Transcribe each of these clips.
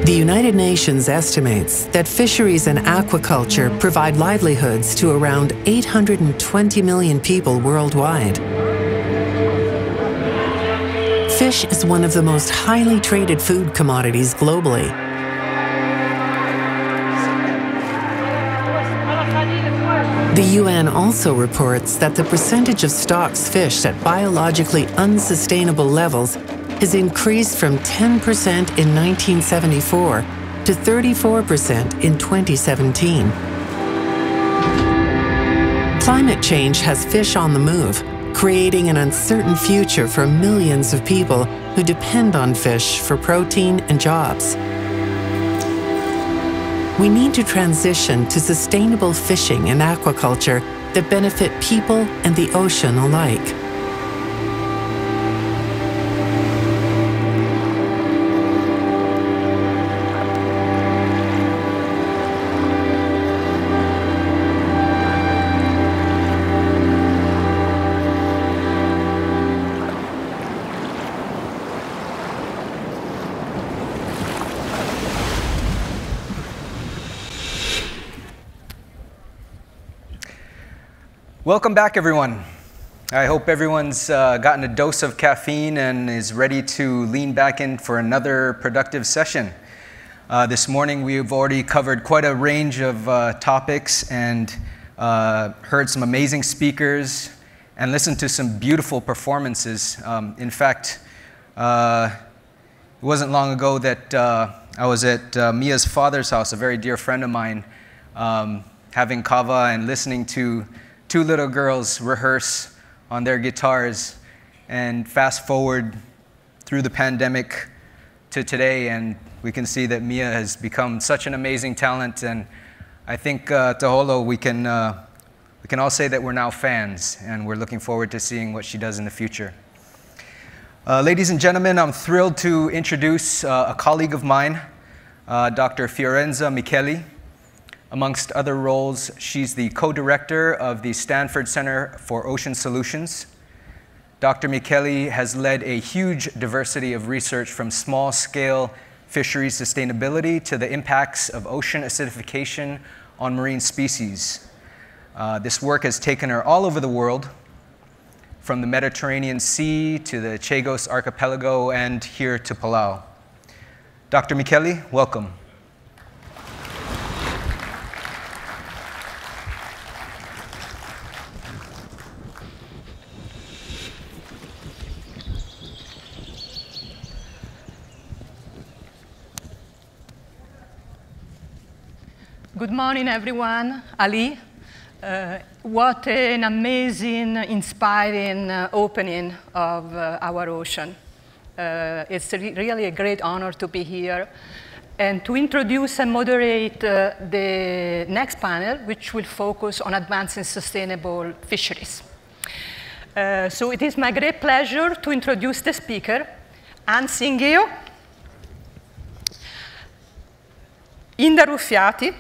The United Nations estimates that fisheries and aquaculture provide livelihoods to around 820 million people worldwide. Fish is one of the most highly traded food commodities globally. The UN also reports that the percentage of stocks fished at biologically unsustainable levels has increased from 10% in 1974 to 34% in 2017. Climate change has fish on the move, creating an uncertain future for millions of people who depend on fish for protein and jobs. We need to transition to sustainable fishing and aquaculture that benefit people and the ocean alike. Welcome back, everyone. I hope everyone's gotten a dose of caffeine and is ready to lean back in for another productive session. This morning, we've already covered quite a range of topics and heard some amazing speakers and listened to some beautiful performances. In fact, it wasn't long ago that I was at Mia's father's house, a very dear friend of mine, having kava and listening to two little girls rehearse on their guitars, and fast forward through the pandemic to today, and we can see that Mia has become such an amazing talent, and I think Taholo, we can all say that we're now fans, and we're looking forward to seeing what she does in the future. Ladies and gentlemen, I'm thrilled to introduce a colleague of mine, Dr. Fiorenza Micheli. Amongst other roles, she's the co-director of the Stanford Center for Ocean Solutions. Dr. Micheli has led a huge diversity of research from small-scale fisheries sustainability to the impacts of ocean acidification on marine species. This work has taken her all over the world, from the Mediterranean Sea to the Chagos Archipelago and here to Palau. Dr. Micheli, welcome. Good morning, everyone. Ali, what an amazing, inspiring opening of our ocean. It's really a great honor to be here and to introduce and moderate the next panel, which will focus on advancing sustainable fisheries. So it is my great pleasure to introduce the speaker, Ann Singeo, Inda Ruffiati,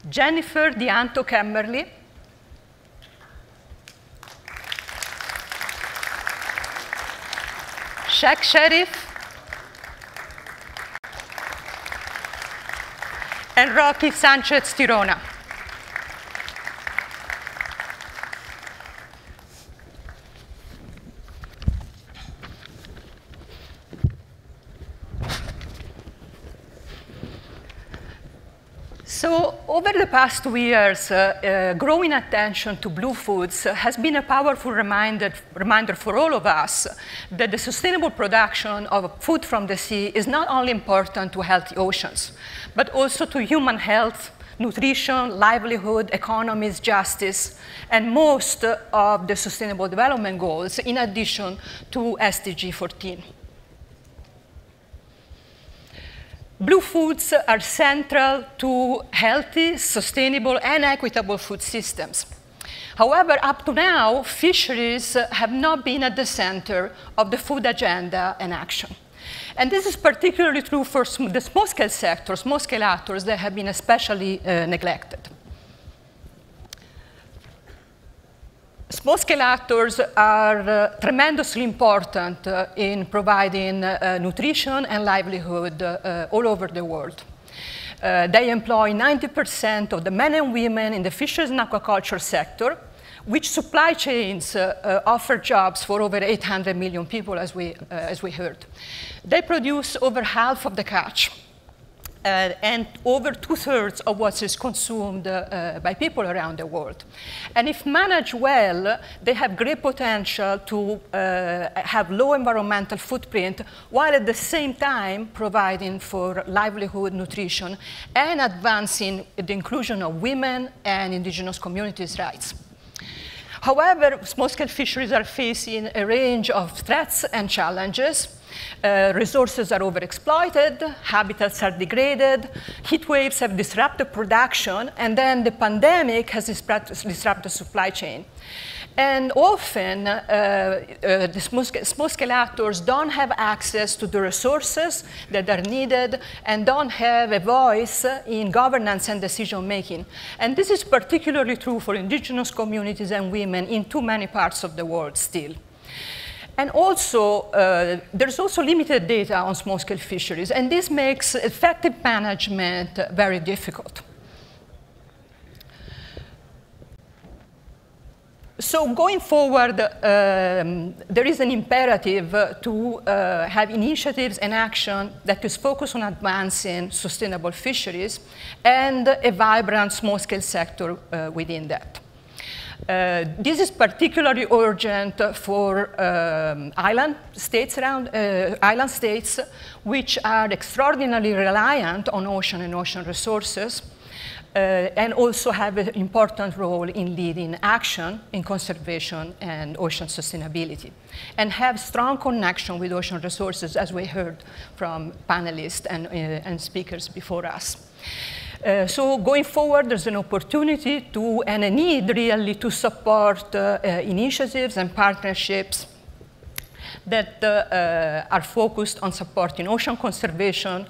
Jennifer Dianto Kemmerly, Sheikh Sherif, and Rocky Sanchez Tirona. So over the past 2 years, growing attention to blue foods has been a powerful reminder for all of us that the sustainable production of food from the sea is not only important to healthy oceans, but also to human health, nutrition, livelihood, economies, justice, and most of the Sustainable Development Goals, in addition to SDG 14. Blue foods are central to healthy, sustainable, and equitable food systems. However, up to now, fisheries have not been at the center of the food agenda and action. And this is particularly true for the small-scale sector, small-scale actors that have been especially neglected. Small-scale actors are tremendously important in providing nutrition and livelihood all over the world. They employ 90% of the men and women in the fisheries and aquaculture sector, which supply chains offer jobs for over 800 million people, as we heard. They produce over half of the catch and over 2/3 of what is consumed by people around the world. And if managed well, they have great potential to have low environmental footprint, while at the same time providing for livelihood, nutrition, and advancing the inclusion of women and indigenous communities' rights. However, small-scale fisheries are facing a range of threats and challenges. Resources are overexploited, habitats are degraded, heat waves have disrupted production, and then the pandemic has disrupted the supply chain. And often, the small-scale actors don't have access to the resources that are needed and don't have a voice in governance and decision-making. And this is particularly true for indigenous communities and women in too many parts of the world still. And also, there's also limited data on small-scale fisheries, and this makes effective management very difficult. So going forward, there is an imperative to have initiatives and action that is focused on advancing sustainable fisheries and a vibrant small-scale sector within that. This is particularly urgent for island states, which are extraordinarily reliant on ocean and ocean resources, and also have an important role in leading action in conservation and ocean sustainability, and have strong connection with ocean resources, as we heard from panelists and speakers before us. So going forward, there's an opportunity to, and a need really, to support initiatives and partnerships that are focused on supporting ocean conservation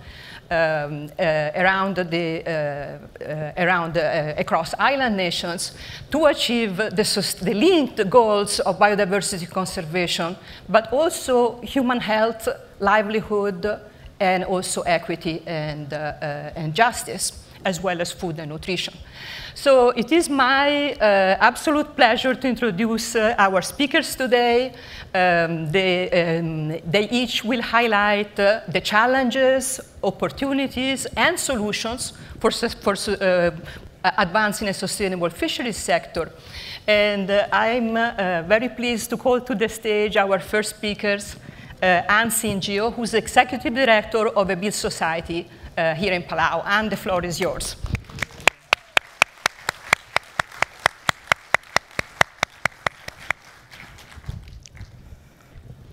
across island nations to achieve the linked goals of biodiversity conservation, but also human health, livelihood, and also equity and justice, as well as food and nutrition. So it is my absolute pleasure to introduce our speakers today. They each will highlight the challenges, opportunities, and solutions for advancing a sustainable fisheries sector. And I'm very pleased to call to the stage our first speakers, Anne Singio, who's Executive Director of a Beach Society here in Palau. Anne, the floor is yours.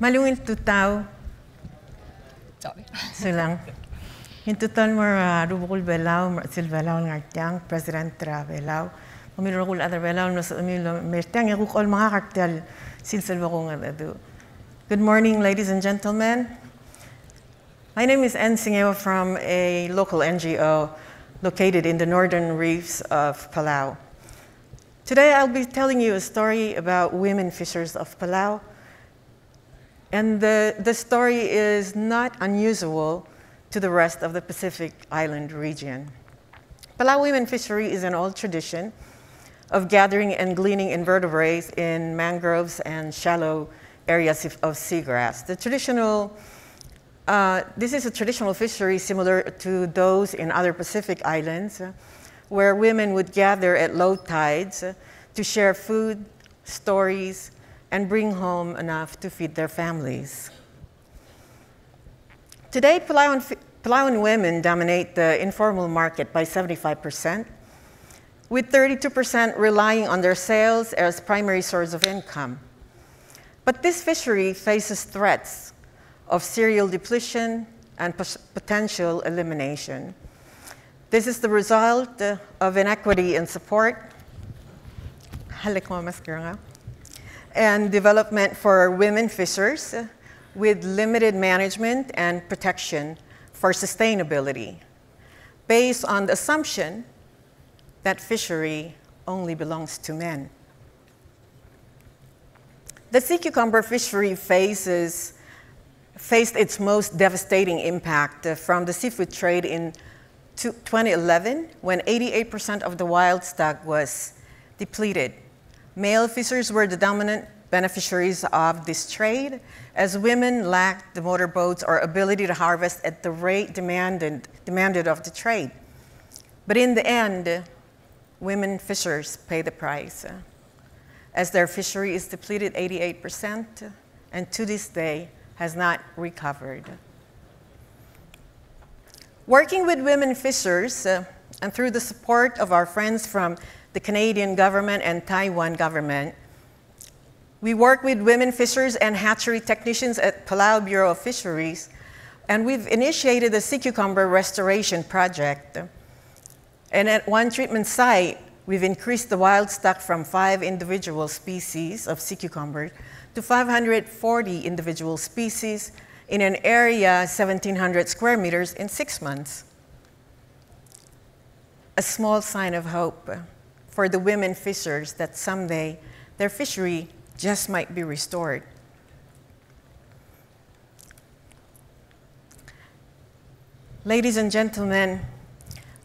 Malungin tutau. Sorry. Silang. Hintutan mer rubul belau mer silvelau ngartiang President Belau. Mamil rubul other belau nos amil mertiang yakuk all mga kartel silselwakong adu. Good morning, ladies and gentlemen. My name is Anne Singeo from a local NGO located in the northern reefs of Palau. Today I'll be telling you a story about women fishers of Palau. And the story is not unusual to the rest of the Pacific Island region. Palau women fishery is an old tradition of gathering and gleaning invertebrates in mangroves and shallow areas of seagrass. This is a traditional fishery similar to those in other Pacific islands, where women would gather at low tides to share food, stories, and bring home enough to feed their families. Today, Palauan women dominate the informal market by 75%, with 32% relying on their sales as primary source of income. But this fishery faces threats of serial depletion and potential elimination. This is the result of inequity in support and development for women fishers, with limited management and protection for sustainability, based on the assumption that fishery only belongs to men. The sea cucumber fishery faced its most devastating impact from the seafood trade in 2011, when 88% of the wild stock was depleted. Male fishers were the dominant beneficiaries of this trade, as women lacked the motorboats or ability to harvest at the rate demanded of the trade. But in the end, women fishers pay the price, as their fishery is depleted 88%, and to this day has not recovered. Working with women fishers, and through the support of our friends from the Canadian government and Taiwan government, we work with women fishers and hatchery technicians at Palau Bureau of Fisheries, and we've initiated the sea cucumber restoration project. And at one treatment site, we've increased the wild stock from 5 individual species of sea cucumber to 540 individual species in an area 1,700 square meters in 6 months. A small sign of hope for the women fishers that someday their fishery just might be restored. Ladies and gentlemen,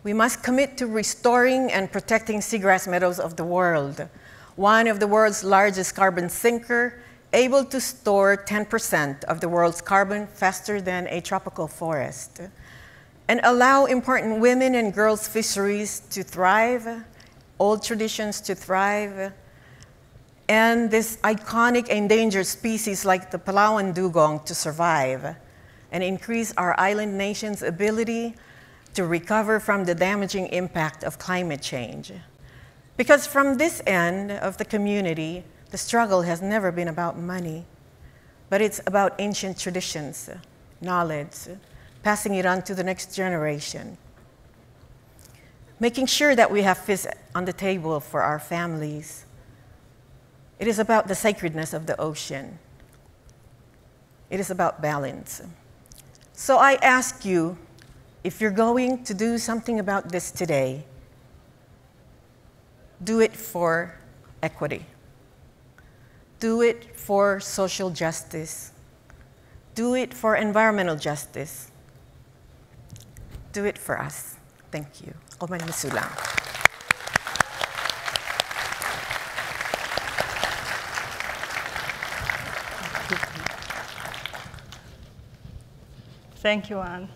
we must commit to restoring and protecting seagrass meadows of the world, one of the world's largest carbon sinker, able to store 10% of the world's carbon faster than a tropical forest, and allow important women and girls' fisheries to thrive, old traditions to thrive, and this iconic endangered species like the Palauan dugong to survive, and increase our island nation's ability to recover from the damaging impact of climate change. Because from this end of the community, the struggle has never been about money, but it's about ancient traditions, knowledge, passing it on to the next generation, making sure that we have fish on the table for our families. It is about the sacredness of the ocean. It is about balance. So I ask you, if you're going to do something about this today, do it for equity. Do it for social justice. Do it for environmental justice. Do it for us. Thank you. Oman Masulang. Thank you, Anne.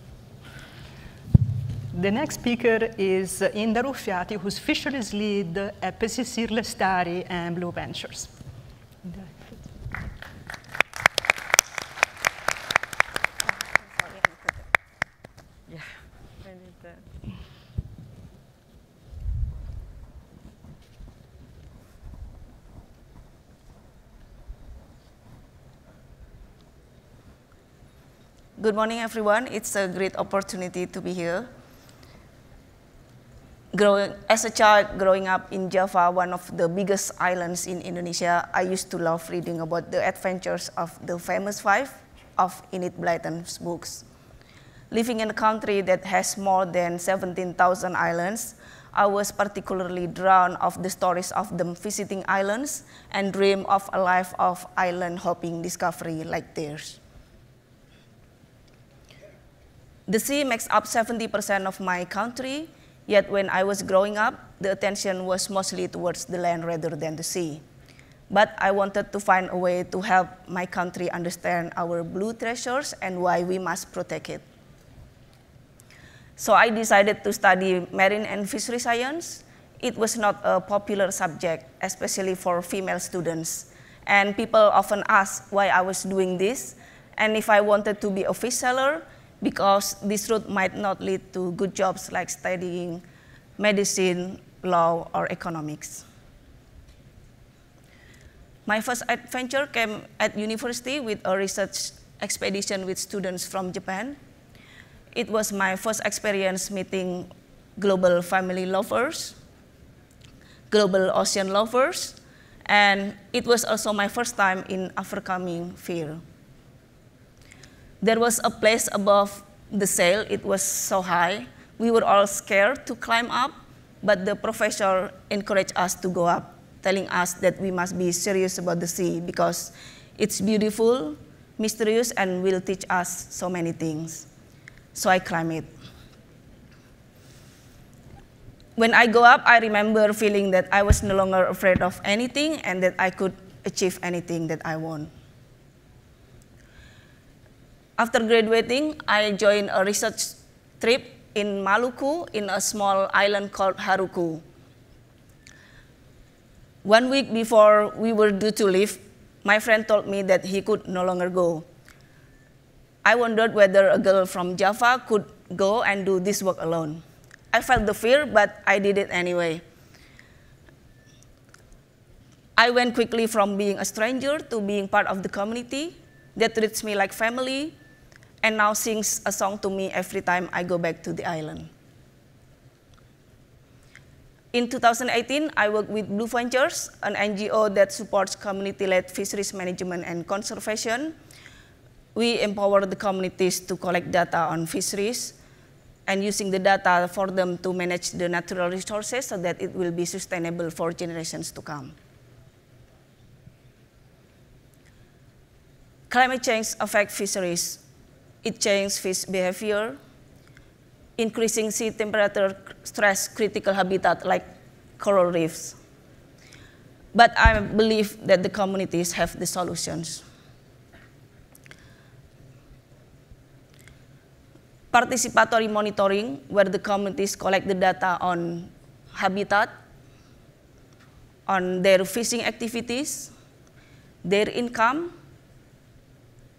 The next speaker is Inda Ruffiati, who's fisheries lead at Pesisir Lestari and Blue Ventures. Good morning, everyone. It's a great opportunity to be here. As a child growing up in Java, one of the biggest islands in Indonesia, I used to love reading about the adventures of the famous 5 of Enid Blyton's books. Living in a country that has more than 17,000 islands, I was particularly drawn of the stories of them visiting islands and dream of a life of island hopping discovery like theirs. The sea makes up 70% of my country, yet when I was growing up, the attention was mostly towards the land rather than the sea. But I wanted to find a way to help my country understand our blue treasures and why we must protect it. So I decided to study marine and fishery science. It was not a popular subject, especially for female students. And people often ask why I was doing this, and if I wanted to be a fish seller, because this route might not lead to good jobs like studying medicine, law, or economics. My first adventure came at university with a research expedition with students from Japan. It was my first experience meeting global family lovers, global ocean lovers, and it was also my first time in overcoming fear. There was a place above the sail. It was so high. We were all scared to climb up, but the professor encouraged us to go up. telling us that we must be serious about the sea because it's beautiful, mysterious, and will teach us so many things. So I climbed it. When I go up, I remember feeling that I was no longer afraid of anything and that I could achieve anything that I want. After graduating, I joined a research trip in Maluku in a small island called Haruku. 1 week before we were due to leave, my friend told me that he could no longer go. I wondered whether a girl from Java could go and do this work alone. I felt the fear, but I did it anyway. I went quickly from being a stranger to being part of the community that treats me like family and now sings a song to me every time I go back to the island. In 2018, I worked with Blue Ventures, an NGO that supports community-led fisheries management and conservation. We empower the communities to collect data on fisheries and using the data for them to manage the natural resources so that it will be sustainable for generations to come. Climate change affects fisheries. It changes fish behavior, increasing sea temperature stress critical habitat like coral reefs. But I believe that the communities have the solutions. Participatory monitoring, where the communities collect the data on habitat, on their fishing activities, their income,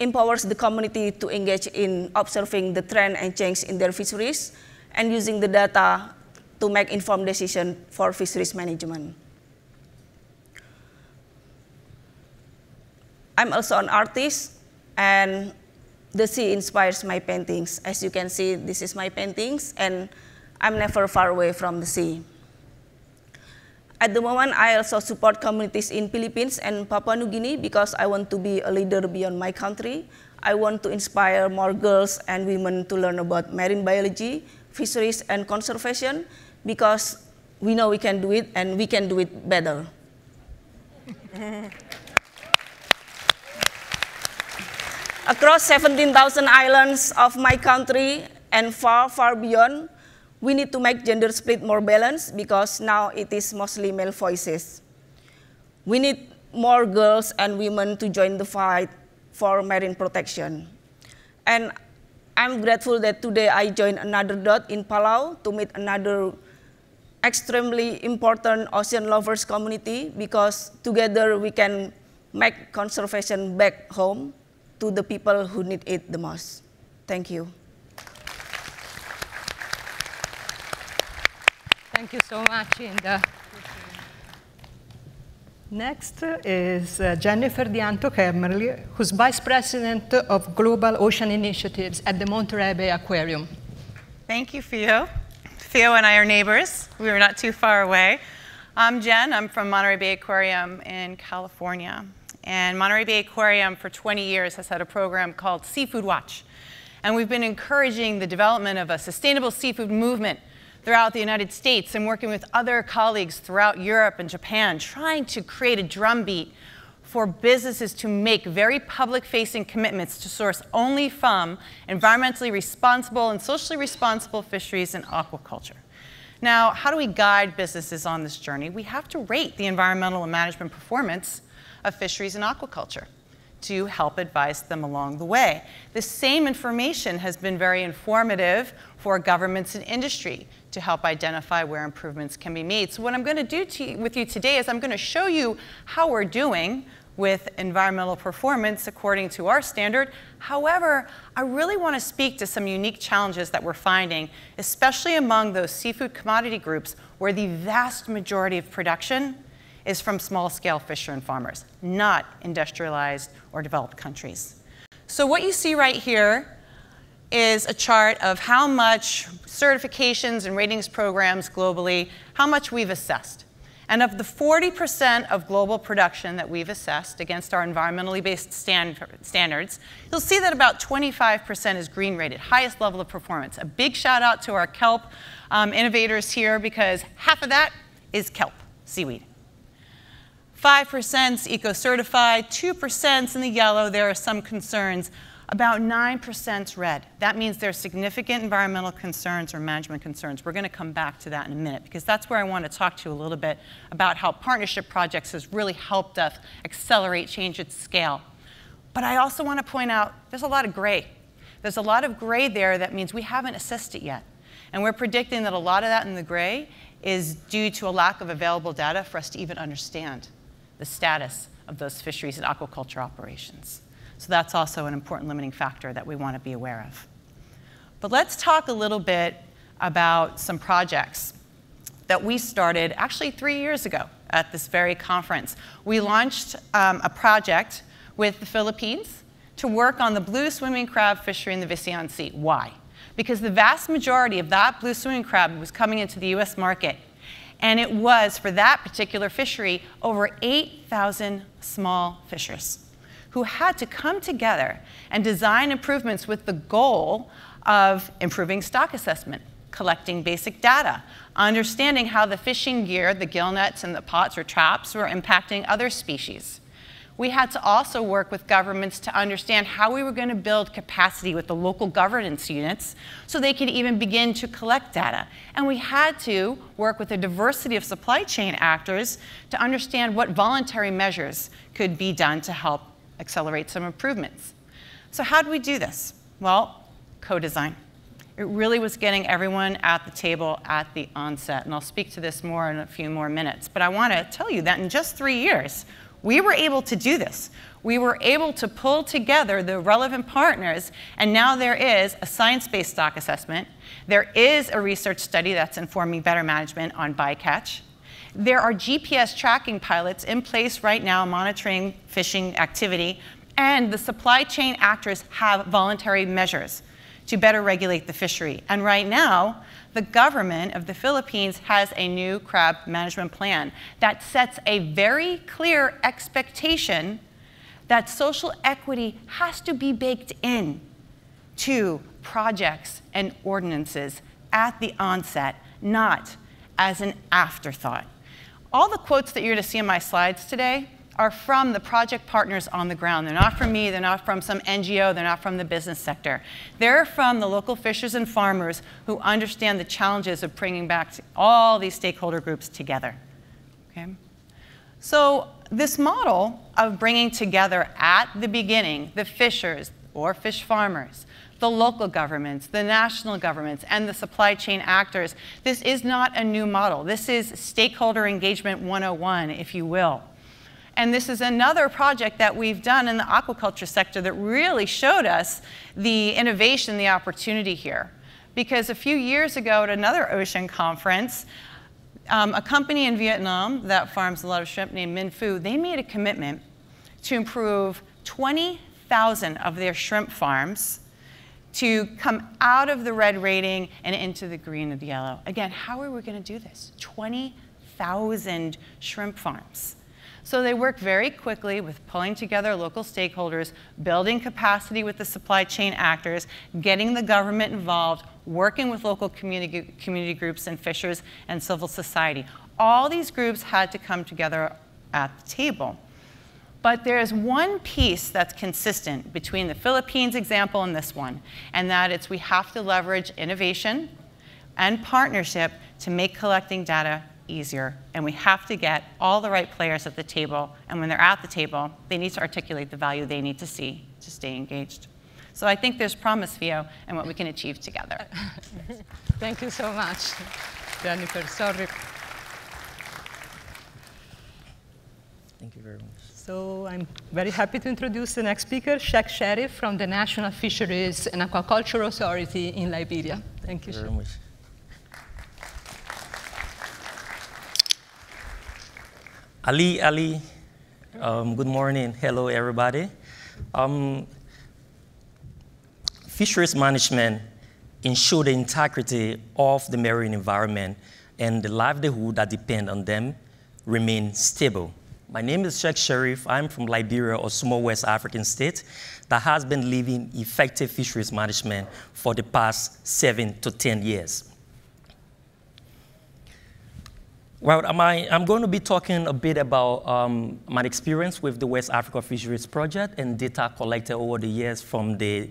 empowers the community to engage in observing the trend and change in their fisheries and using the data to make informed decisions for fisheries management. I'm also an artist, and the sea inspires my paintings. As you can see, this is my paintings, and I'm never far away from the sea. At the moment, I also support communities in Philippines and Papua New Guinea because I want to be a leader beyond my country. I want to inspire more girls and women to learn about marine biology, fisheries, and conservation because we know we can do it and we can do it better. Across 17,000 islands of my country and far, far beyond, we need to make gender split more balanced because now it is mostly male voices. We need more girls and women to join the fight for marine protection. And I'm grateful that today I joined another dot in Palau to meet another extremely important ocean lovers community because together we can make conservation back home to the people who need it the most. Thank you. Thank you so much, Inda. Next is Jennifer Dianto-Kemmerly, who's Vice President of Global Ocean Initiatives at the Monterey Bay Aquarium. Thank you, Fio. Fio and I are neighbors. We were not too far away. I'm Jen. I'm from Monterey Bay Aquarium in California. And Monterey Bay Aquarium for 20 years has had a program called Seafood Watch. And we've been encouraging the development of a sustainable seafood movement throughout the United States and working with other colleagues throughout Europe and Japan, trying to create a drumbeat for businesses to make very public-facing commitments to source only from environmentally responsible and socially responsible fisheries and aquaculture. Now, how do we guide businesses on this journey? We have to rate the environmental and management performance of fisheries and aquaculture to help advise them along the way. The same information has been very informative for governments and industry to help identify where improvements can be made. So what I'm going to do with you today is I'm going to show you how we're doing with environmental performance according to our standard. However, I really want to speak to some unique challenges that we're finding, especially among those seafood commodity groups where the vast majority of production is from small-scale fisher and farmers, not industrialized or developed countries. So what you see right here is a chart of how much certifications and ratings programs globally, how much we've assessed. And of the 40% of global production that we've assessed against our environmentally based standards, you'll see that about 25% is green rated, highest level of performance. A big shout out to our kelp innovators here because half of that is kelp, seaweed. 5% eco-certified, 2% in the yellow. There are some concerns. About 9% red. That means there are significant environmental concerns or management concerns. We're going to come back to that in a minute, because that's where I want to talk to you a little bit about how partnership projects has really helped us accelerate change at scale. But I also want to point out there's a lot of gray. There's a lot of gray there that means we haven't assessed it yet. And we're predicting that a lot of that in the gray is due to a lack of available data for us to even understand the status of those fisheries and aquaculture operations. So that's also an important limiting factor that we want to be aware of. But let's talk a little bit about some projects that we started actually 3 years ago at this very conference. We launched a project with the Philippines to work on the blue swimming crab fishery in the Visayan Sea. Why? Because the vast majority of that blue swimming crab was coming into the US market. And it was, for that particular fishery, over 8,000 small fishers who had to come together and design improvements with the goal of improving stock assessment, collecting basic data, understanding how the fishing gear, the gill nets and the pots or traps, were impacting other species. We had to also work with governments to understand how we were going to build capacity with the local governance units so they could even begin to collect data. And we had to work with a diversity of supply chain actors to understand what voluntary measures could be done to help accelerate some improvements. So how did we do this? Well, co-design. It really was getting everyone at the table at the onset. And I'll speak to this more in a few more minutes. But I want to tell you that in just 3 years, we were able to do this. We were able to pull together the relevant partners, and now there is a science-based stock assessment. There is a research study that's informing better management on bycatch. There are GPS tracking pilots in place right now monitoring fishing activity, and the supply chain actors have voluntary measures to better regulate the fishery. And right now, the government of the Philippines has a new crab management plan that sets a very clear expectation that social equity has to be baked in to projects and ordinances at the onset, not as an afterthought. All the quotes that you're going to see in my slides today are from the project partners on the ground. They're not from me, they're not from some NGO, they're not from the business sector. They're from the local fishers and farmers who understand the challenges of bringing back all these stakeholder groups together. Okay? So this model of bringing together at the beginning the fishers or fish farmers, the local governments, the national governments, and the supply chain actors, this is not a new model. This is stakeholder engagement 101, if you will. And this is another project that we've done in the aquaculture sector that really showed us the innovation, the opportunity here. Because a few years ago at another ocean conference, a company in Vietnam that farms a lot of shrimp named Minh Phu, they made a commitment to improve 20,000 of their shrimp farms to come out of the red rating and into the green and the yellow. Again, how are we going to do this? 20,000 shrimp farms. So they worked very quickly with pulling together local stakeholders, building capacity with the supply chain actors, getting the government involved, working with local community groups and fishers and civil society. All these groups had to come together at the table. But there's one piece that's consistent between the Philippines example and this one, and that it's we have to leverage innovation and partnership to make collecting data easier, and we have to get all the right players at the table, and when they're at the table, they need to articulate the value they need to see to stay engaged. So I think there's promise, Fio, and what we can achieve together. Thank you so much, Jennifer. Sorry. Thank you very much. So I'm very happy to introduce the next speaker, Sheikh Sharif from the National Fisheries and Aquaculture Authority in Liberia. Thank you very much. Ali, good morning. Hello, everybody. Fisheries management ensure the integrity of the marine environment and the livelihood that depend on them remain stable. My name is Sheikh Sharif. I'm from Liberia, a small West African state that has been living effective fisheries management for the past 7 to 10 years. Well, I'm going to be talking a bit about my experience with the West Africa Fisheries Project and data collected over the years from the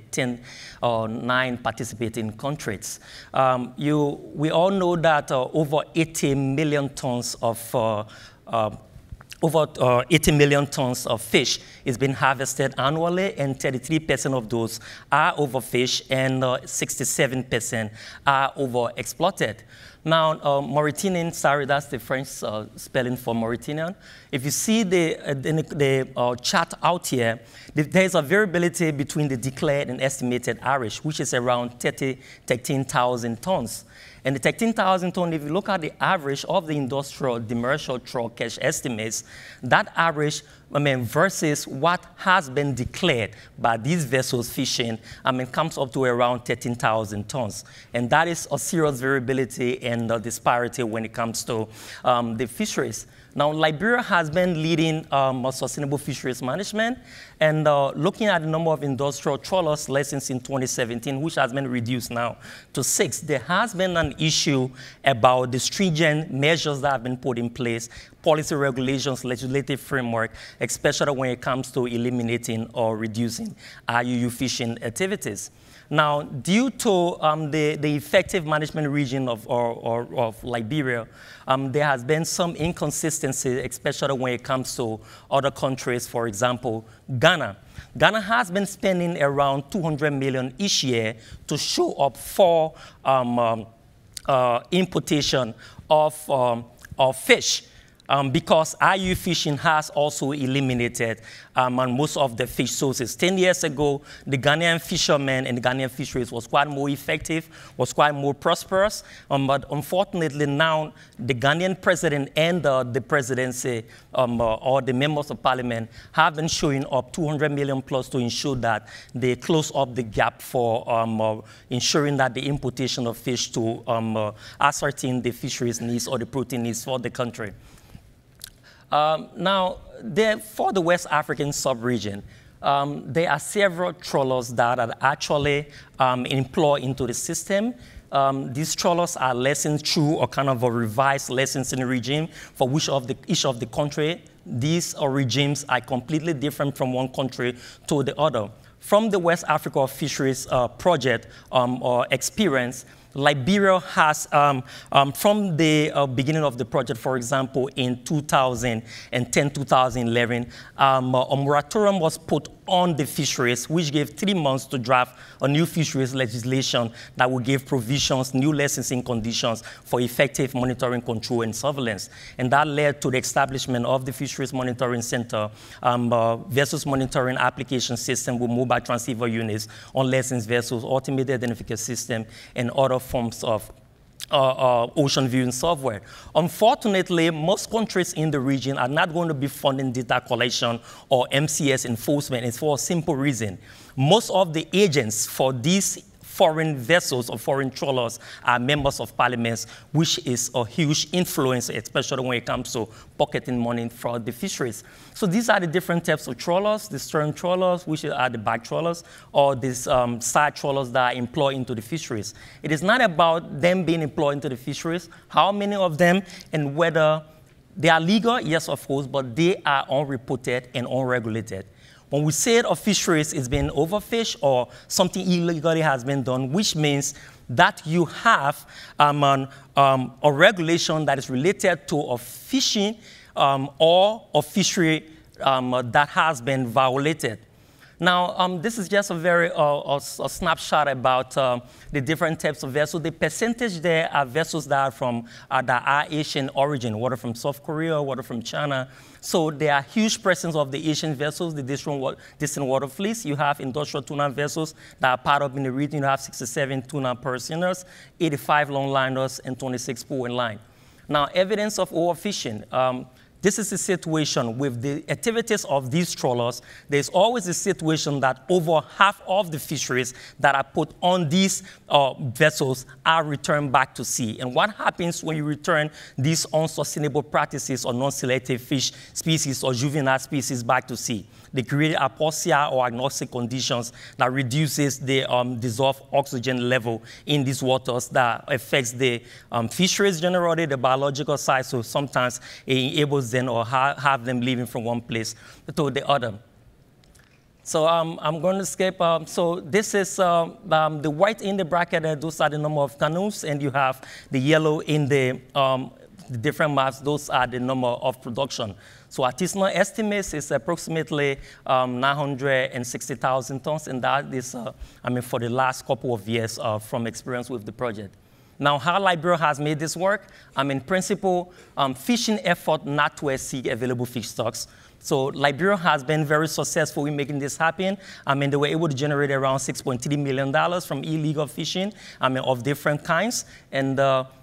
9 participating countries. We all know that over 80 million tons of fish is being harvested annually, and 33% of those are overfished and 67% are overexploited. Now, Mauritanian, sorry, that's the French spelling for Mauritanian. If you see the chart out here, there's a variability between the declared and estimated average, which is around 13,000 tons. And the 13,000 tons, if you look at the average of the industrial demersal trawl catch estimates, that average, versus what has been declared by these vessels fishing, comes up to around 13,000 tons. And that is a serious variability and disparity when it comes to the fisheries. Now, Liberia has been leading sustainable fisheries management, and looking at the number of industrial trawlers licensed in 2017, which has been reduced now to 6, there has been an issue about the stringent measures that have been put in place, policy regulations, legislative framework, especially when it comes to eliminating or reducing IUU fishing activities. Now, due to the effective management region of Liberia, there has been some inconsistency, especially when it comes to other countries. For example, Ghana. Ghana has been spending around $200 million each year to show up for importation of fish. Because IUU fishing has also eliminated most of the fish sources. 10 years ago, the Ghanaian fishermen and the Ghanaian fisheries was quite more effective, was quite more prosperous. But unfortunately now, the Ghanaian president and the presidency or the members of parliament have been showing up $200 million plus to ensure that they close up the gap for ensuring that the importation of fish to ascertain the fisheries needs or the protein needs for the country. Now, for the West African sub-region, there are several trawlers that are actually employed into the system. These trawlers are licensed through a kind of a revised licensing regime for each of the country. These regimes are completely different from one country to the other. From the West Africa Fisheries Project or experience, Liberia has, from the beginning of the project, for example, in 2010, 2011, a moratorium was put on the fisheries, which gave 3 months to draft a new fisheries legislation that will give provisions, new licensing conditions for effective monitoring, control, and surveillance. And that led to the establishment of the Fisheries Monitoring Center, vessels monitoring application system with mobile transceiver units on licensed vessels, automated identification system, and other forms of ocean viewing software. Unfortunately, most countries in the region are not going to be funding data collection or MCS enforcement. It's for a simple reason. Most of the agents for these foreign vessels or foreign trawlers are members of parliaments, which is a huge influence, especially when it comes to pocketing money for the fisheries. So these are the different types of trawlers, the stern trawlers, which are the back trawlers, or these side trawlers that are employed into the fisheries. It is not about them being employed into the fisheries, how many of them, and whether they are legal, yes, of course, but they are unreported and unregulated. When we say a fisheries is being overfished or something illegally has been done, which means that you have a regulation that is related to a fishing or a fishery that has been violated. Now, this is just a very a snapshot about the different types of vessels. The percentage there are vessels that are Asian origin, whether from South Korea, whether from China. So there are huge presence of the Asian vessels, the distant water fleets. You have industrial tuna vessels that are part of in the region. You have 67 tuna personers, 85 longliners, and 26 pool and line. Now, evidence of overfishing. This is a situation with the activities of these trawlers. There's always a situation that over half of the fisheries that are put on these vessels are returned back to sea. And what happens when you return these unsustainable practices or non-selective fish species or juvenile species back to sea? they create apoxia or agnostic conditions that reduces the dissolved oxygen level in these waters that affects the fisheries generally, the biological side, so sometimes it enables them or have them living from one place to the other. So I'm going to skip. So this is the white in the bracket, those are the number of canoes, and you have the yellow in the different maps, those are the number of production. So artisanal estimates is approximately 960,000 tons, and that is, for the last couple of years from experience with the project. Now, how Liberia has made this work? In principle, fishing effort not to exceed available fish stocks. So Liberia has been very successful in making this happen. They were able to generate around $6.3 million from illegal fishing of different kinds. And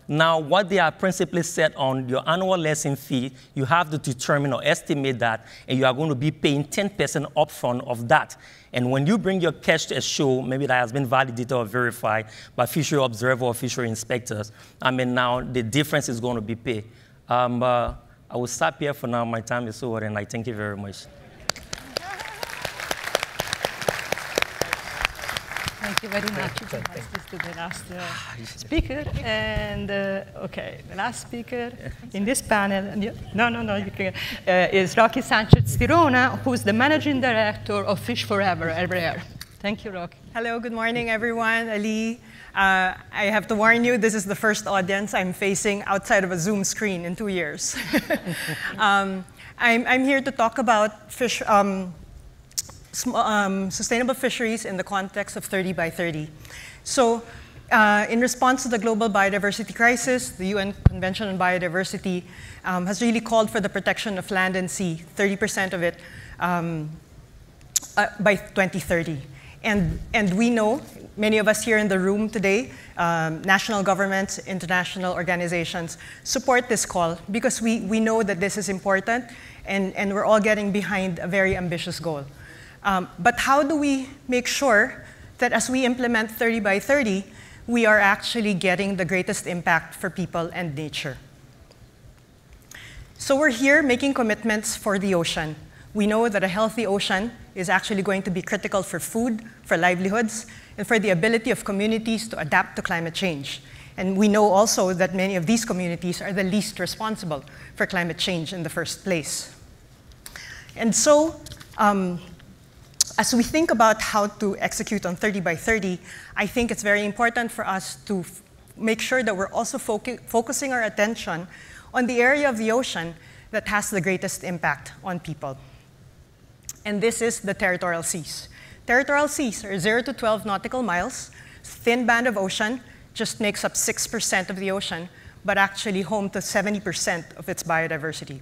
now what they are principally set on your annual lesson fee, you have to determine or estimate that, and you are going to be paying 10% upfront of that. And when you bring your catch to a show, maybe that has been validated or verified by fishery observer or fishery inspectors, now the difference is going to be paid. I will stop here for now. My time is over, and I thank you very much. Thank you very much. You can pass this to the last speaker. And okay, the last speaker in this panel, you can, is Rocky Sanchez Tirona, who's the managing director of Fish Forever everywhere. Thank you, Rocky. Hello, good morning, everyone. Ali. I have to warn you, this is the first audience I'm facing outside of a Zoom screen in 2 years. I'm here to talk about sustainable fisheries in the context of 30 by 30. So in response to the global biodiversity crisis, the UN Convention on Biodiversity has really called for the protection of land and sea, 30% of it by 2030. And we know, many of us here in the room today, national governments, international organizations, support this call because we know that this is important and we're all getting behind a very ambitious goal. But how do we make sure that as we implement 30 by 30, we are actually getting the greatest impact for people and nature? So we're here making commitments for the ocean. We know that a healthy ocean is actually going to be critical for food, for livelihoods, and for the ability of communities to adapt to climate change. And we know also that many of these communities are the least responsible for climate change in the first place. And so, as we think about how to execute on 30 by 30, I think it's very important for us to make sure that we're also focusing our attention on the area of the ocean that has the greatest impact on people. And this is the territorial seas. Territorial seas are 0 to 12 nautical miles, thin band of ocean, just makes up 6% of the ocean, but actually home to 70% of its biodiversity.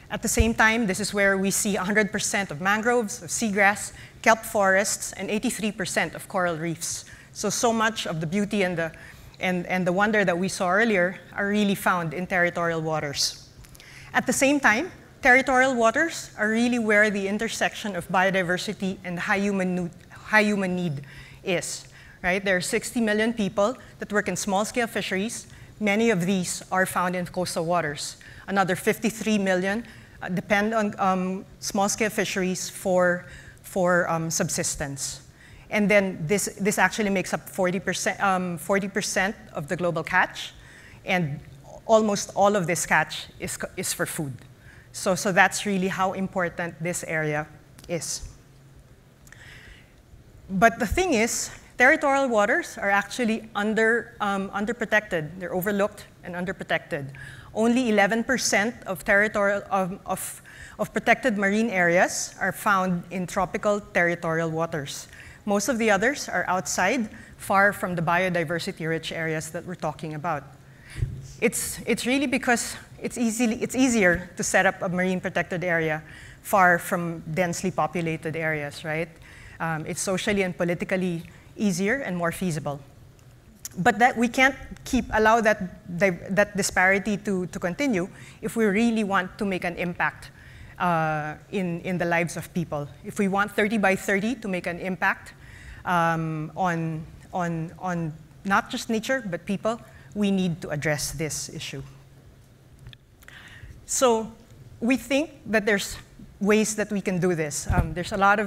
At the same time, this is where we see 100% of mangroves, of seagrass, kelp forests, and 83% of coral reefs. So much of the beauty and the wonder that we saw earlier are really found in territorial waters. At the same time, territorial waters are really where the intersection of biodiversity and high human need is. Right? There are 60 million people that work in small-scale fisheries. Many of these are found in coastal waters. Another 53 million depend on small-scale fisheries for subsistence. And then this actually makes up 40% of the global catch, and almost all of this catch is for food. So that's really how important this area is. But the thing is, territorial waters are actually underprotected. They're overlooked and underprotected. Only 11% of protected marine areas are found in tropical territorial waters. Most of the others are outside, far from the biodiversity-rich areas that we're talking about. It's really because it's easier to set up a marine protected area far from densely populated areas, right? It's socially and politically easier and more feasible. But that we can't allow that disparity to continue if we really want to make an impact in the lives of people. If we want 30 by 30 to make an impact on not just nature, but people, we need to address this issue. So we think that there's ways that we can do this. There's a lot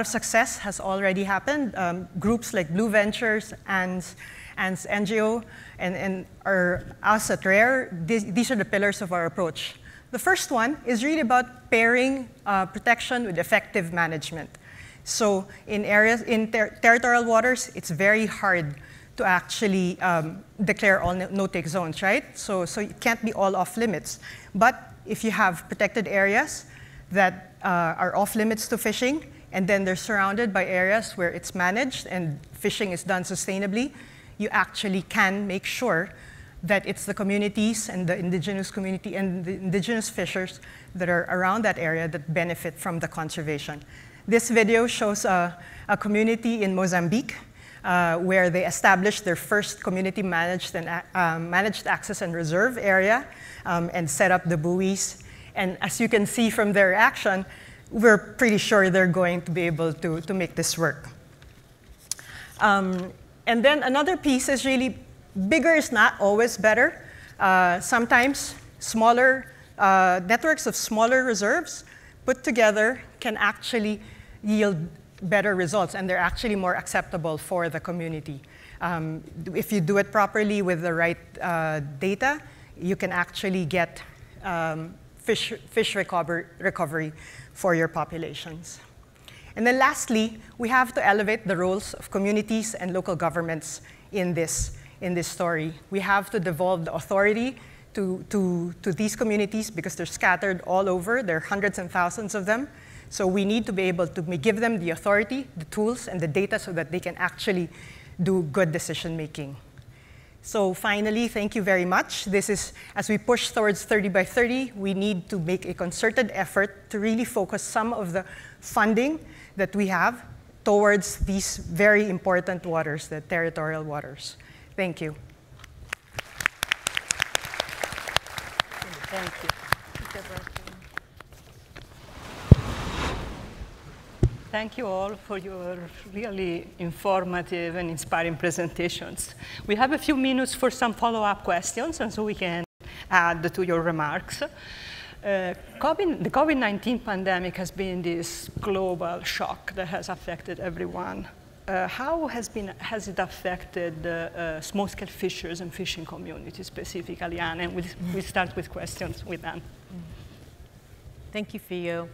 of success has already happened. Groups like Blue Ventures and NGO and us at RARE, these are the pillars of our approach. The first one is really about pairing protection with effective management. So in territorial waters, it's very hard to actually declare all no-take zones, right? So it can't be all off limits. But if you have protected areas that are off limits to fishing, and then they're surrounded by areas where it's managed and fishing is done sustainably, you actually can make sure that it's the communities and the indigenous community and the indigenous fishers that are around that area that benefit from the conservation. This video shows a community in Mozambique where they established their first community managed access and reserve area and set up the buoys. And as you can see from their action, we're pretty sure they're going to be able to make this work. And then another piece is really bigger is not always better. Sometimes smaller networks of smaller reserves put together can actually yield better results, and they're actually more acceptable for the community. If you do it properly with the right data, you can actually get fish recovery for your populations. And then lastly, we have to elevate the roles of communities and local governments in this story. We have to devolve the authority to these communities because they're scattered all over. There are hundreds and thousands of them. So we need to be able to give them the authority, the tools, and the data so that they can actually do good decision making. So finally, thank you very much. This is, as we push towards 30 by 30, we need to make a concerted effort to really focus some of the funding that we have towards these very important waters, the territorial waters. Thank you. Thank you. Thank you all for your really informative and inspiring presentations. We have a few minutes for some follow-up questions, and so we can add to your remarks. The COVID-19 pandemic has been this global shock that has affected everyone. How has it affected small-scale fishers and fishing communities specifically, Anne? And we start with questions with Anne. Thank you, Fio.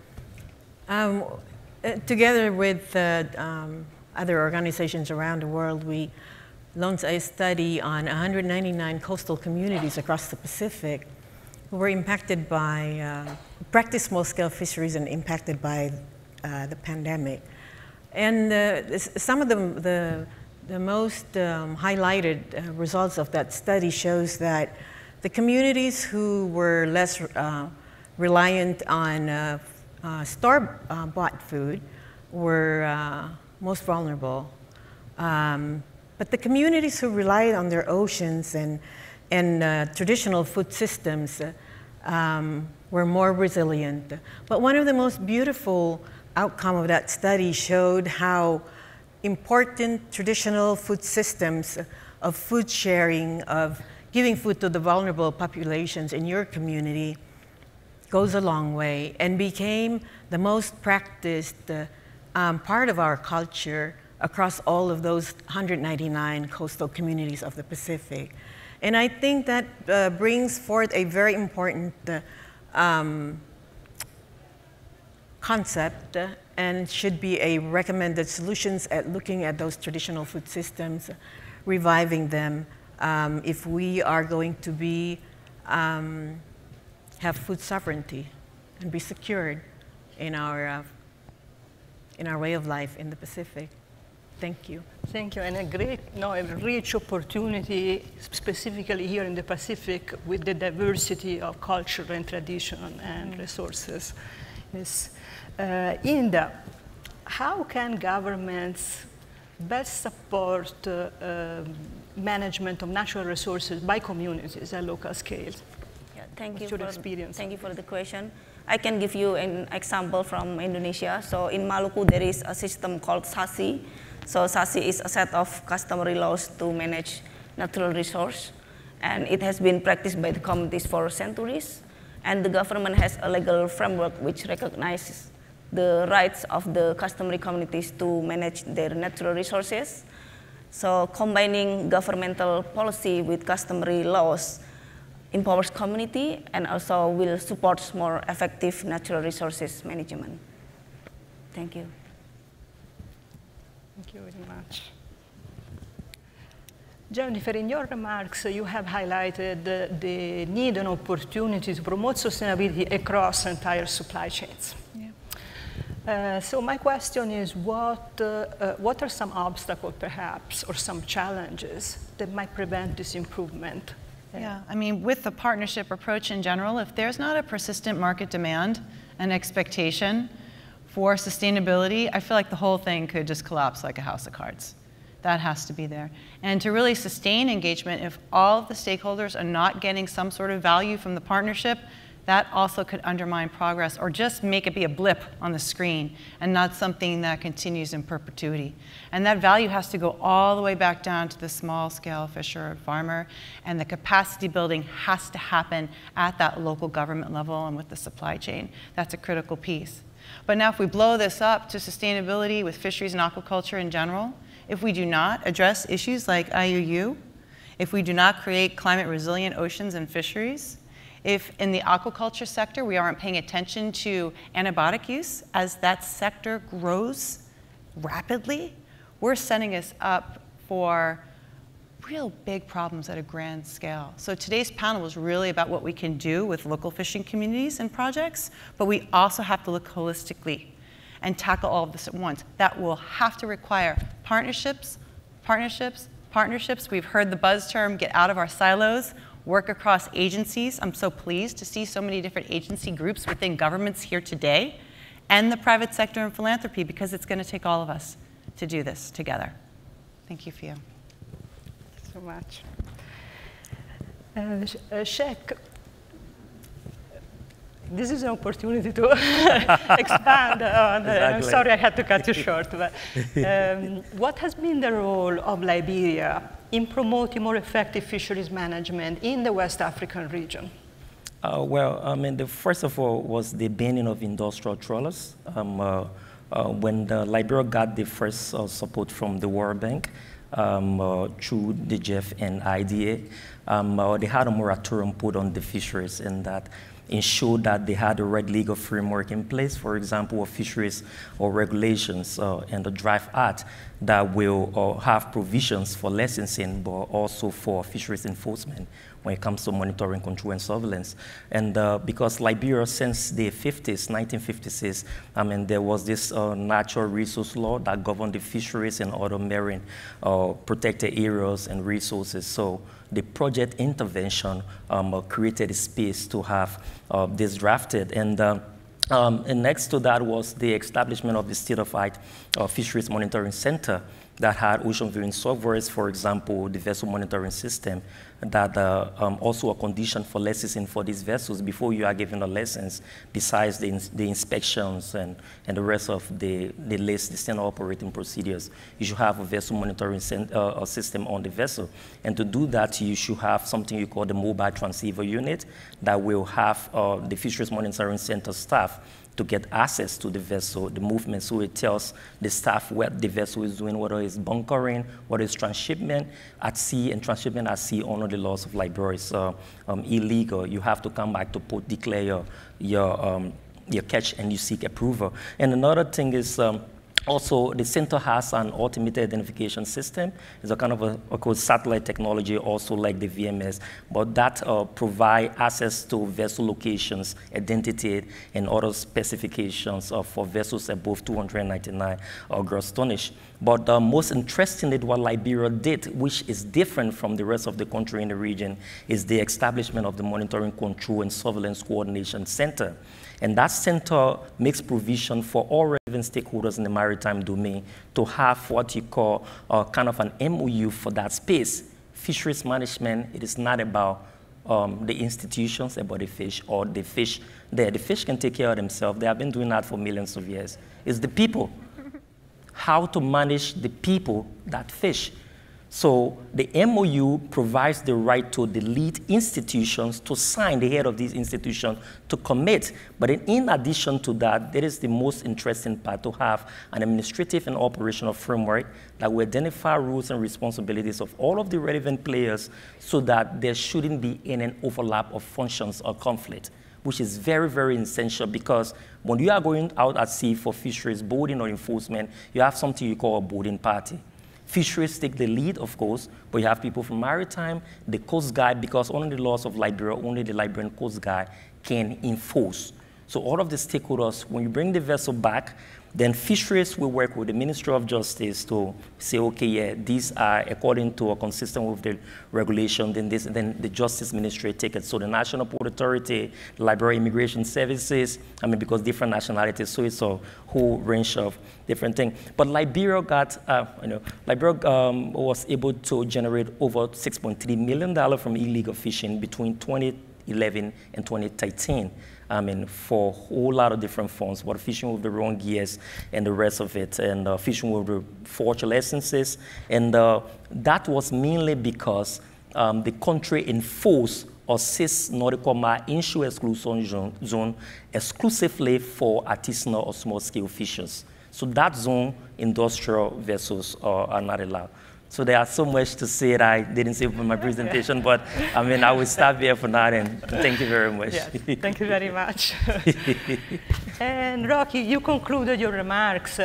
Together with other organizations around the world, we launched a study on 199 coastal communities across the Pacific who were impacted by, practiced small-scale fisheries and impacted by the pandemic. And some of the most highlighted results of that study shows that the communities who were less reliant on store-bought food were most vulnerable. But the communities who relied on their oceans and traditional food systems were more resilient. But one of the most beautiful outcome of that study showed how important traditional food systems of food sharing, of giving food to the vulnerable populations in your community goes a long way and became the most practiced part of our culture across all of those 199 coastal communities of the Pacific. And I think that brings forth a very important concept and should be a recommended solutions at looking at those traditional food systems, reviving them if we are going to be have food sovereignty and be secured in our way of life in the Pacific. Thank you. Thank you, and a rich opportunity, specifically here in the Pacific, with the diversity of culture and tradition and resources. Yes. Inda, how can governments best support management of natural resources by communities at local scale? Yeah, thank you for the question. I can give you an example from Indonesia. So in Maluku, there is a system called SASI. So SASI is a set of customary laws to manage natural resource, and it has been practiced by the communities for centuries. And the government has a legal framework which recognizes the rights of the customary communities to manage their natural resources. So combining governmental policy with customary laws empowers community and also will support more effective natural resources management. Thank you. Thank you very much. Jennifer, in your remarks, you have highlighted the need and opportunity to promote sustainability across entire supply chains. Yeah. So my question is, what are some obstacles, perhaps, or some challenges that might prevent this improvement? Yeah, I mean, with the partnership approach in general, if there's not a persistent market demand and expectation for sustainability, I feel like the whole thing could just collapse like a house of cards. That has to be there. And to really sustain engagement, if all of the stakeholders are not getting some sort of value from the partnership, that also could undermine progress or just make it be a blip on the screen and not something that continues in perpetuity. And that value has to go all the way back down to the small scale fisher or farmer, and the capacity building has to happen at that local government level and with the supply chain. That's a critical piece. But now if we blow this up to sustainability with fisheries and aquaculture in general, if we do not address issues like IUU, if we do not create climate resilient oceans and fisheries, if in the aquaculture sector we aren't paying attention to antibiotic use as that sector grows rapidly, we're setting us up for real big problems at a grand scale. So today's panel was really about what we can do with local fishing communities and projects, but we also have to look holistically and tackle all of this at once. That will have to require partnerships, partnerships, partnerships. We've heard the buzz term, get out of our silos, work across agencies. I'm so pleased to see so many different agency groups within governments here today, and the private sector and philanthropy, because it's going to take all of us to do this together. Thank you, Fio. So much. Sheikh, this is an opportunity to expand on, exactly. I'm sorry I had to cut you short, but what has been the role of Liberia in promoting more effective fisheries management in the West African region? Well, I mean, first of all was the banning of industrial trawlers. When Liberia got the first support from the World Bank through the GEF and IDA, they had a moratorium put on the fisheries, and that ensured that they had the right legal framework in place, for example, of fisheries or regulations and the Drive Act that will have provisions for licensing, but also for fisheries enforcement when it comes to monitoring, control, and surveillance. And because Liberia, since the 50s, 1956, I mean, there was this natural resource law that governed the fisheries and other marine protected areas and resources. So the project intervention created a space to have this drafted. And next to that was the establishment of the state-of-the-art Fisheries Monitoring Center that had ocean viewing softwares, for example, the vessel monitoring system, that also a condition for licensing for these vessels before you are given a license, besides the inspections and the rest of the list, the standard operating procedures. You should have a vessel monitoring system on the vessel. And to do that, you should have something you call the mobile transceiver unit that will have the Fisheries Monitoring Center staff to get access to the vessel, the movement, so it tells the staff what the vessel is doing, whether it's bunkering, whether it's transshipment at sea, and transshipment at sea under the laws of Liberia is illegal. You have to come back to declare your catch and you seek approval. And another thing is also, the center has an automated identification system. It's a kind of a satellite technology, also like the VMS, but that provide access to vessel locations, identity, and other specifications for vessels above 299 gross tonnage. But most interestingly, what Liberia did, which is different from the rest of the country in the region, is the establishment of the Monitoring, Control, and Surveillance Coordination Center. And that center makes provision for all relevant stakeholders in the maritime domain to have what you call kind of an MOU for that space. Fisheries management, it is not about the institutions, about the fish, or the fish there. The fish can take care of themselves. They have been doing that for millions of years. It's the people. How to manage the people that fish. So the MOU provides the right to the lead institutions to sign, the head of these institutions to commit. But in addition to that, there is the most interesting part, to have an administrative and operational framework that will identify rules and responsibilities of all of the relevant players so that there shouldn't be any overlap of functions or conflict, which is very, very essential, because when you are going out at sea for fisheries, boarding or enforcement, you have something you call a boarding party. Fisheries take the lead, of course, but you have people from maritime, the Coast Guard, because under the laws of Liberia, only the Liberian Coast Guard can enforce. So all of the stakeholders, when you bring the vessel back, then fisheries will work with the Ministry of Justice to say, okay, yeah, these are according to or consistent with the regulation, then the Justice Ministry take it. So the National Port Authority, the Liberia Immigration Services, I mean, because different nationalities, so it's a whole range of different things. But Liberia got, Liberia was able to generate over $6.3 million from illegal fishing between 2011 and 2013. I mean, for a whole lot of different forms, but fishing with the wrong gears and the rest of it, and fishing with the forged licenses. And that was mainly because the country enforced or seized nautical inshore exclusion zone exclusively for artisanal or small-scale fishers. So that zone, industrial vessels are not allowed. So there are so much to say that I didn't say in my presentation, but I mean, I will stop here for now, and thank you very much. Yes, thank you very much. And Rocky, you concluded your remarks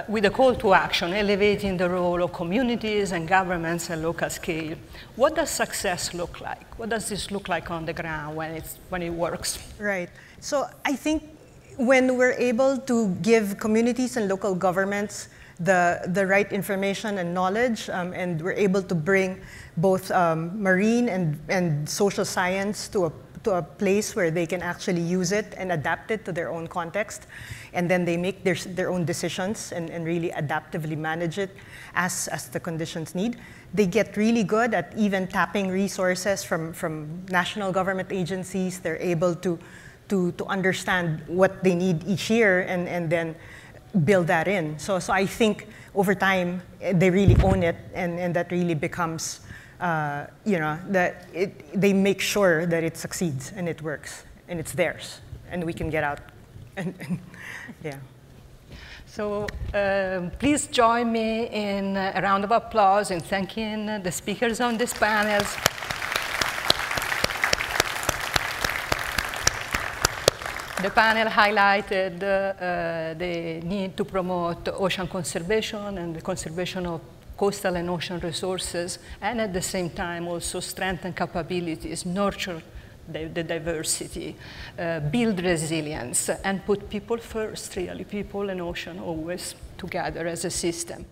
with a call to action, elevating the role of communities and governments at local scale. What does success look like? What does this look like on the ground when it works? Right. So I think when we're able to give communities and local governments the right information and knowledge, and we're able to bring both marine and social science to a place where they can actually use it and adapt it to their own context, and then they make their own decisions and really adaptively manage it as the conditions need. They get really good at even tapping resources from national government agencies. They're able to understand what they need each year and then build that in. So I think over time, they really own it, and that really becomes, that they make sure that it succeeds and it works and it's theirs and we can get out. Yeah. So please join me in a round of applause in thanking the speakers on these panels. The panel highlighted the need to promote ocean conservation and the conservation of coastal and ocean resources, and at the same time also strengthen capabilities, nurture the diversity, build resilience, and put people first, really, people and ocean always together as a system.